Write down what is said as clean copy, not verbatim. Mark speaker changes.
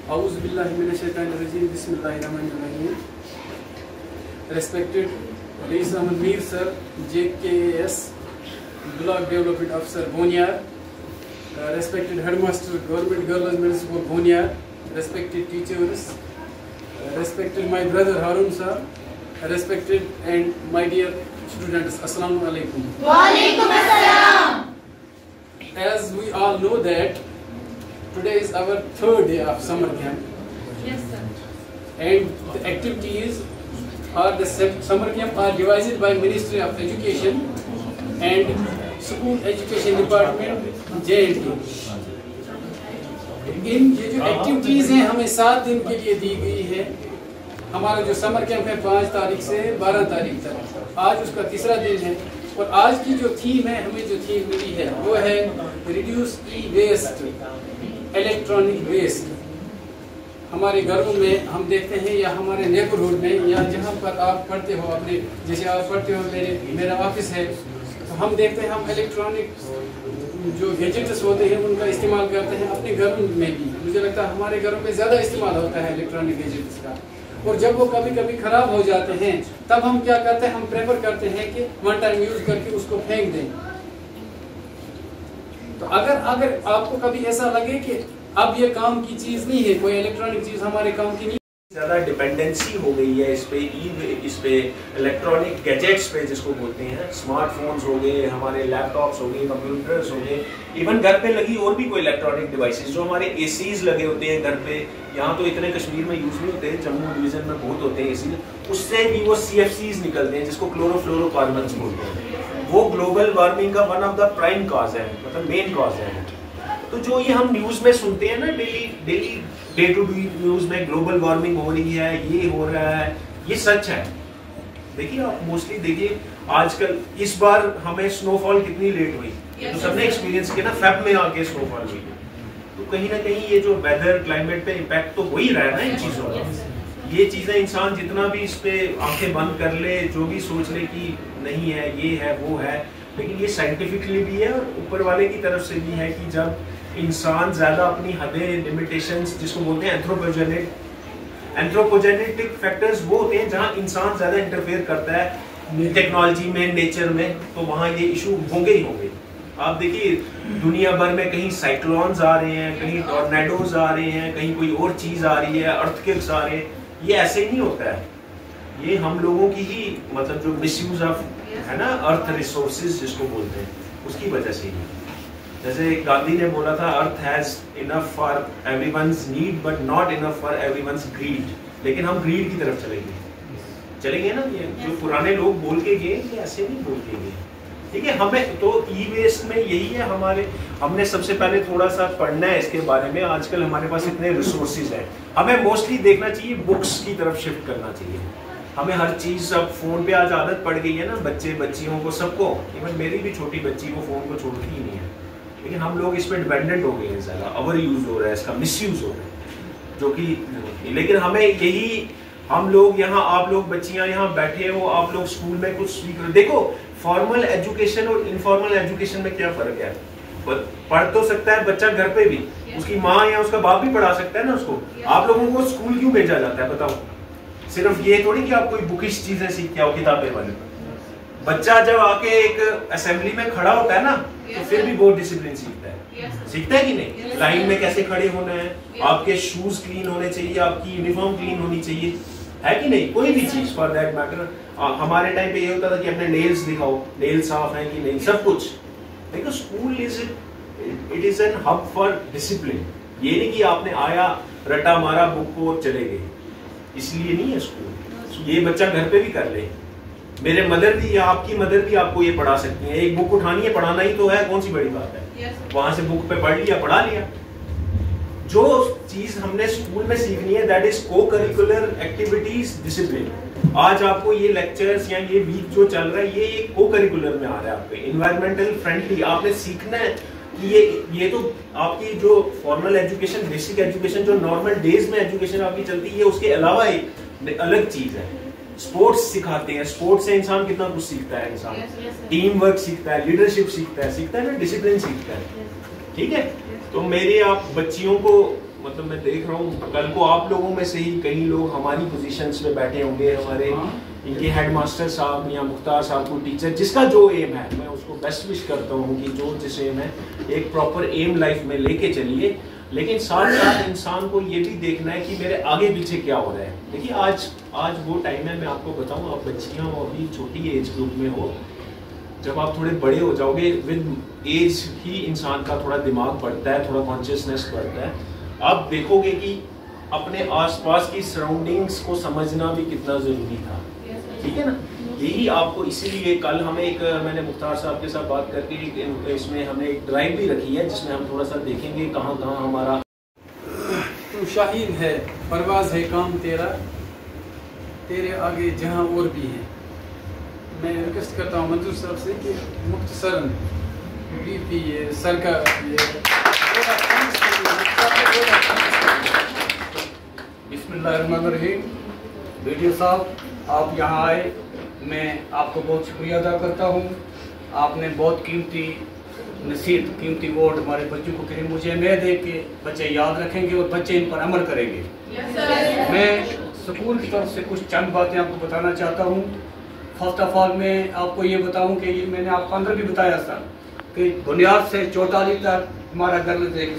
Speaker 1: A'udhu billahi minash shaitanir rajim. Bismillahir rahmanir rahim. Respected Rais Ahmed Mir sir, JKAS, Block Development Officer Boniar, respected Headmaster Government Girls Middle School Boniar, respected teachers, respected my brother Harun sir, respected and my dear students, Assalamu alaikum.
Speaker 2: Wa alaikum assalam.
Speaker 1: As we all know that today is our third day of summer camp.
Speaker 2: Yes, sir.
Speaker 1: And the activities or the summer camp are devised by Ministry of Education and School Education Department J&K. इन ये जो activities हैं हमें 7 दिन के लिए दी गई है। हमारा जो समर कैंप है 5 तारीख से 12 तारीख तक, आज उसका तीसरा दिन है। और आज की जो थीम है, हमें जो थीम मिली है वो है रिड्यूस ई वेस्ट, इलेक्ट्रॉनिक वेस्ट। हमारे घरों में हम देखते हैं या हमारे नेबरहुड में या जहाँ पर आप पढ़ते हो, अपने जैसे आप पढ़ते हो, मेरा ऑफिस है, तो हम देखते हैं हम इलेक्ट्रॉनिक जो गैजेट्स होते हैं उनका इस्तेमाल करते हैं अपने घरों में भी। मुझे लगता है हमारे घरों में ज़्यादा इस्तेमाल होता है इलेक्ट्रॉनिक गैजेट्स का। और जब वो कभी कभी ख़राब हो जाते हैं तब हम क्या करते हैं, हम प्रेफर करते हैं कि वन टाइम यूज़ करके उसको फेंक दें। तो अगर आपको कभी ऐसा लगे कि अब ये काम की चीज़ नहीं है, कोई इलेक्ट्रॉनिक चीज़ हमारे काम की नहीं,
Speaker 3: ज़्यादा डिपेंडेंसी हो गई है इस पे इलेक्ट्रॉनिक गैजेट्स पे जिसको बोलते हैं, स्मार्टफोन्स हो गए, हमारे लैपटॉप्स हो गए, कंप्यूटर्स हो गए, इवन घर पे लगी और भी कोई इलेक्ट्रॉनिक डिवाइसेस, जो हमारे एसीज लगे होते हैं घर पे। यहाँ तो इतने कश्मीर में यूज़ नहीं होते, जम्मू डिवीज़न में बहुत होते हैं एसी, उससे भी वो CFCs निकलते हैं जिसको क्लोरोफ्लोरोकार्बन्स बोलते हैं। वो ग्लोबल वार्मिंग का one of the prime cause है, मतलब मेन कॉज है। तो जो ये हम न्यूज़ में सुनते हैं ना, daily day to day news में ग्लोबल वार्मिंग हो रही है, ये हो रहा है, ये सच है। देखिए आप मोस्टली देखिए आजकल इस बार हमें स्नोफॉल कितनी लेट हुई, तो सबने एक्सपीरियंस किया ना, फेब में आके स्नोफॉल हुई। तो कहीं ना कहीं ये जो वेदर क्लाइमेट पे इम्पैक्ट तो हो ही रहा है ना इन चीज़ों का। ये चीज़ें इंसान जितना भी इस पे आंखें बंद कर ले, जो भी सोच ले कि नहीं है, ये है, वो है, लेकिन ये साइंटिफिकली भी है और ऊपर वाले की तरफ से भी है कि जब इंसान ज़्यादा अपनी हदें, लिमिटेशंस जिसको बोलते हैं एंथ्रोपोजेनेटिक फैक्टर्स, वो होते हैं जहाँ इंसान ज़्यादा इंटरफेयर करता है टेक्नोलॉजी में, नेचर में, तो वहाँ ये इशू होंगे ही होंगे। आप देखिए दुनिया भर में कहीं साइक्लोन्स आ रहे हैं, कहीं टॉर्नेडोज आ रहे हैं, कहीं कोई और चीज़ आ रही है, अर्थक्वेक्स आ रहे हैं। ये ऐसे ही नहीं होता है, ये हम लोगों की ही मतलब जो मिसयूज ऑफ है ना अर्थ रिसोर्सेज जिसको बोलते हैं, उसकी वजह से ही। जैसे गांधी ने बोला था, earth has enough for everyone's need but not enough for everyone's greed. लेकिन हम ग्रीड की तरफ चलेंगे ना, ये जो पुराने लोग बोल के गए ये ऐसे नहीं बोल के गए। ठीक है, हमें तो ई वेस्ट में यही है, हमने सबसे पहले थोड़ा सा पढ़ना है इसके बारे में। आजकल हमारे पास इतने रिसोर्सेज हैं, हमें मोस्टली देखना चाहिए, बुक्स की तरफ शिफ्ट करना चाहिए। हमें हर चीज़ अब फ़ोन पे आज आदत पड़ गई है ना, बच्चियों को, सबको, इवन मेरी भी छोटी बच्ची वो फ़ोन को छोड़ती ही नहीं है। लेकिन हम लोग इस पर डिपेंडेंट हो गए हैं, ज़्यादा ओवर यूज़ हो रहा है, इसका मिसयूज़ हो रहा है, जो कि लेकिन हमें यही, हम लोग यहाँ, आप लोग बच्चियाँ यहाँ बैठे हो, आप लोग स्कूल में कुछ सीख रहे हो। देखो फॉर्मल एजुकेशन और इनफॉर्मल एजुकेशन में क्या फ़र्क है। पढ़ तो सकता है बच्चा घर पे भी, उसकी माँ या उसका बाप भी पढ़ा सकता है ना उसको। आप लोगों को स्कूल क्यों भेजा जाता है बताओ? सिर्फ ये थोड़ी कि आप कोई बुकिश चीजें सीख के आओ, किताबें वाले। बच्चा जब आके एक असेंबली में खड़ा होता है ना, तो फिर भी बहुत डिसिप्लिन सीखता है। सीखता है कि नहीं? लाइन में कैसे खड़े होना है, आपके शूज क्लीन होने चाहिए, आपकी यूनिफॉर्म क्लीन होनी चाहिए, है कि नहीं? कोई भी चीज फॉर दैट मैटर। हमारे टाइम पे ये होता था कि अपने नेल्स दिखाओ, नेल साफ है कि नहीं, सब कुछ। देखो school it is an hub for discipline. ये नहीं कि आपने आया, रटा मारा बुक को और चले गए, इसलिए नहीं है स्कूल। ये बच्चा घर पे भी कर ले। मेरे मदर भी या आपकी मदर भी आपको ये पढ़ा सकती है। एक बुक उठानी है, पढ़ाना ही तो है, कौन सी बड़ी बात है। वहां से बुक पे पढ़ लिया, पढ़ा लिया। जो चीज हमने स्कूल में सीखनी है दैट इज को करिकुलर एक्टिविटीज डिसिप्लिन। आज आपको ये लेक्चर्स या ये वीक जो चल रहा है, ये को करिकुलर में आ रहा है आपके, इन्वायरमेंटल फ्रेंडली। आपने सीखना है कि ये तो आपकी जो फॉर्मल एजुकेशन, बेसिक एजुकेशन, जो नॉर्मल डेज में एजुकेशन आपकी चलती है, उसके अलावा एक अलग चीज है। स्पोर्ट्स सिखाते हैं, स्पोर्ट्स से इंसान कितना कुछ सीखता है। इंसान टीम वर्क सीखता है, लीडरशिप सीखता है ना, डिसिप्लिन सीखता है। ठीक है, तो मेरे आप बच्चियों को मतलब मैं देख रहा हूँ कल को आप लोगों में से ही कई लोग हमारी पोजीशंस में बैठे होंगे, हमारे इनके हेडमास्टर साहब या मुख्तार साहब को टीचर, जिसका जो एम है मैं उसको बेस्ट विश करता हूँ कि जो जिस एम है एक प्रॉपर एम लाइफ में लेके चलिए। लेकिन साथ साथ इंसान को ये भी देखना है कि मेरे आगे पीछे क्या हो रहा है। देखिए आज वो टाइम है, मैं आपको बताऊँ, आप बच्चियाँ हो, अभी छोटी एज ग्रुप में हो, जब आप थोड़े बड़े हो जाओगे विद एज ही इंसान का थोड़ा दिमाग बढ़ता है, थोड़ा कॉन्शियसनेस बढ़ता है। आप देखोगे कि अपने आसपास की सराउंडिंग्स को समझना भी कितना ज़रूरी था, ठीक है ना। यही आपको, इसीलिए कल हमें मैंने मुख्तार साहब के साथ बात करके इसमें हमने एक ड्राइव भी रखी है जिसमें हम थोड़ा सा देखेंगे कहाँ कहाँ हमारा।
Speaker 1: तू शाहीन है, परवाज है काम तेरा, तेरे आगे जहाँ और भी है। मैं रिक्वेस्ट करता हूँ मंजूर साहब से कि मुख्तसरन बीपी सर का
Speaker 4: बिस्मिल्लाहिर्रहमानिर्रहीम। वीडियो साहब, आप यहाँ आए, मैं आपको बहुत शुक्रिया अदा करता हूँ। आपने बहुत कीमती नसीहत, कीमती वर्ड हमारे बच्चों को कहे। मुझे मैं देख के बच्चे याद रखेंगे और बच्चे इन पर अमल करेंगे। मैं स्कूल की तरफ से कुछ चंद बातें आपको बताना चाहता हूँ। फर्स्ट ऑफ ऑल मैं आपको ये बताऊँ कि ये मैंने आपको अंदर भी बताया था कि बुनियाद से चौटाली तक हमारा गर्ल्स एक